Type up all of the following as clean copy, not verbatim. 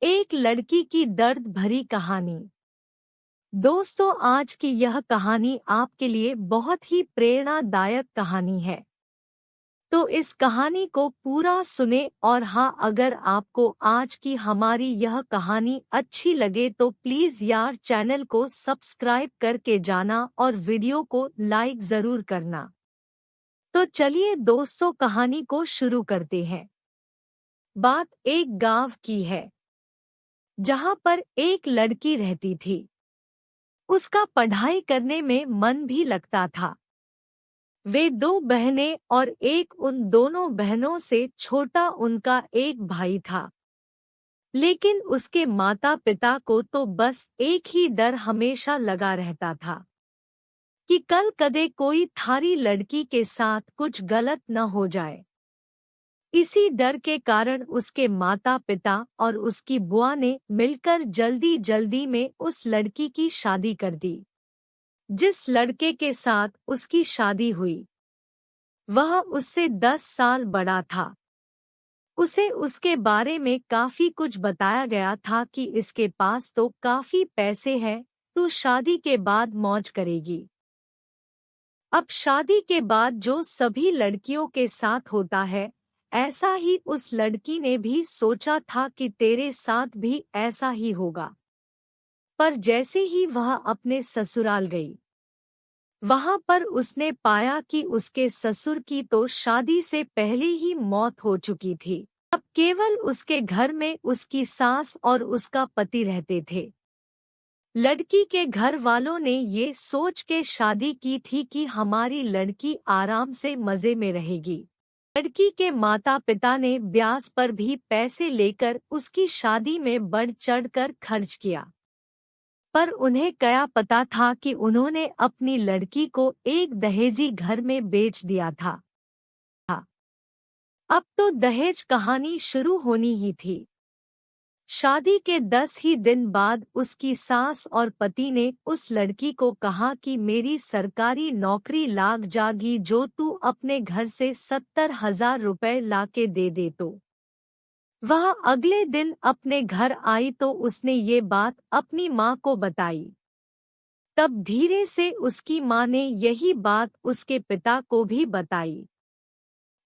एक लड़की की दर्द भरी कहानी। दोस्तों, आज की यह कहानी आपके लिए बहुत ही प्रेरणादायक कहानी है। तो इस कहानी को पूरा सुने और हाँ, अगर आपको आज की हमारी यह कहानी अच्छी लगे तो प्लीज़ यार चैनल को सब्सक्राइब करके जाना और वीडियो को लाइक ज़रूर करना। तो चलिए दोस्तों, कहानी को शुरू करते हैं। बात एक गांव की है जहां पर एक लड़की रहती थी। उसका पढ़ाई करने में मन भी लगता था। वे दो बहनें और एक उन दोनों बहनों से छोटा उनका एक भाई था। लेकिन उसके माता पिता को तो बस एक ही डर हमेशा लगा रहता था कि कल कदे कोई थारी लड़की के साथ कुछ गलत न हो जाए। इसी डर के कारण उसके माता पिता और उसकी बुआ ने मिलकर जल्दी जल्दी में उस लड़की की शादी कर दी। जिस लड़के के साथ उसकी शादी हुई वह उससे 10 साल बड़ा था। उसे उसके बारे में काफी कुछ बताया गया था कि इसके पास तो काफी पैसे हैं, तू शादी के बाद मौज करेगी। अब शादी के बाद जो सभी लड़कियों के साथ होता है, ऐसा ही उस लड़की ने भी सोचा था कि तेरे साथ भी ऐसा ही होगा। पर जैसे ही वह अपने ससुराल गई, वहां पर उसने पाया कि उसके ससुर की तो शादी से पहले ही मौत हो चुकी थी। अब केवल उसके घर में उसकी सास और उसका पति रहते थे। लड़की के घर वालों ने ये सोच के शादी की थी कि हमारी लड़की आराम से मजे में रहेगी। लड़की के माता पिता ने ब्याज पर भी पैसे लेकर उसकी शादी में बढ़ चढ़कर खर्च किया। पर उन्हें क्या पता था कि उन्होंने अपनी लड़की को एक दहेजी घर में बेच दिया था। अब तो दहेज कहानी शुरू होनी ही थी। शादी के 10 ही दिन बाद उसकी सास और पति ने उस लड़की को कहा कि मेरी सरकारी नौकरी लाग जागी जो तू अपने घर से 70,000 रुपए लाके दे दे। तो वह अगले दिन अपने घर आई तो उसने ये बात अपनी माँ को बताई। तब धीरे से उसकी माँ ने यही बात उसके पिता को भी बताई।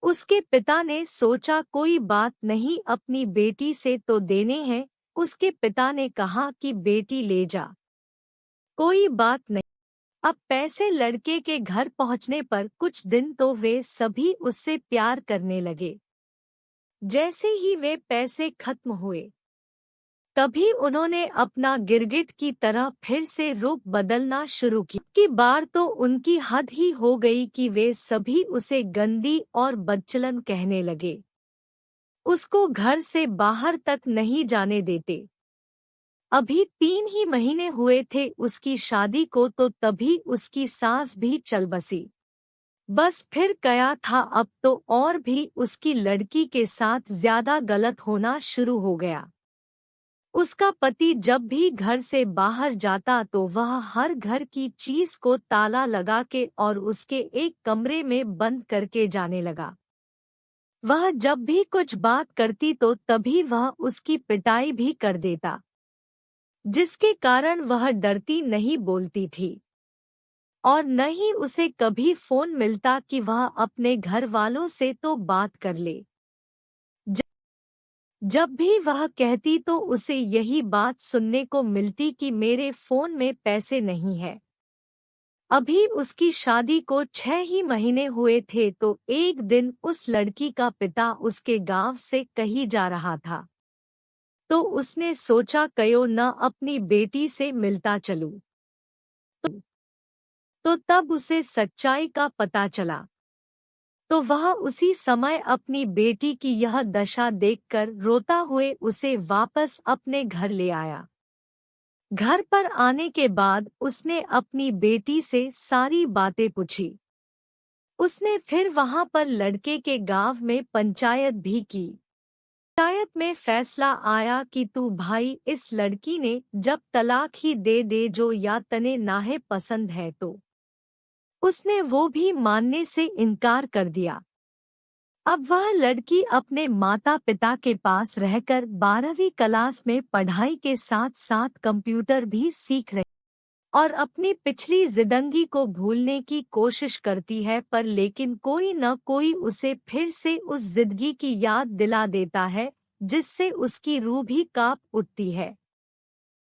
उसके पिता ने सोचा कोई बात नहीं, अपनी बेटी से तो देने हैं। उसके पिता ने कहा कि बेटी ले जा, कोई बात नहीं। अब पैसे लड़के के घर पहुंचने पर कुछ दिन तो वे सभी उससे प्यार करने लगे। जैसे ही वे पैसे खत्म हुए, तभी उन्होंने अपना गिरगिट की तरह फिर से रूप बदलना शुरू किया। की बार तो उनकी हद ही हो गई कि वे सभी उसे गंदी और बदचलन कहने लगे। उसको घर से बाहर तक नहीं जाने देते। अभी 3 ही महीने हुए थे उसकी शादी को तो तभी उसकी सास भी चल बसी। बस फिर क्या था, अब तो और भी उसकी लड़की के साथ ज्यादा गलत होना शुरू हो गया। उसका पति जब भी घर से बाहर जाता तो वह हर घर की चीज को ताला लगा के और उसके एक कमरे में बंद करके जाने लगा। वह जब भी कुछ बात करती तो तभी वह उसकी पिटाई भी कर देता, जिसके कारण वह डरती नहीं बोलती थी और न ही उसे कभी फोन मिलता कि वह अपने घर वालों से तो बात कर ले। जब भी वह कहती तो उसे यही बात सुनने को मिलती कि मेरे फोन में पैसे नहीं है। अभी उसकी शादी को 6 ही महीने हुए थे तो एक दिन उस लड़की का पिता उसके गांव से कहीं जा रहा था। तो उसने सोचा क्यों न अपनी बेटी से मिलता चलूं। तो तब उसे सच्चाई का पता चला। तो वह उसी समय अपनी बेटी की यह दशा देखकर रोता हुए उसे वापस अपने घर ले आया। घर पर आने के बाद उसने अपनी बेटी से सारी बातें पूछी। उसने फिर वहां पर लड़के के गांव में पंचायत भी की। पंचायत में फैसला आया कि तू भाई, इस लड़की ने जब तलाक ही दे दे जो या तने नाहे पसंद है तो उसने वो भी मानने से इनकार कर दिया। अब वह लड़की अपने माता पिता के पास रहकर 12वीं क्लास में पढ़ाई के साथ साथ कंप्यूटर भी सीख रही और अपनी पिछली जिंदगी को भूलने की कोशिश करती है, पर लेकिन कोई न कोई उसे फिर से उस जिंदगी की याद दिला देता है जिससे उसकी रूह भी कांप उठती है।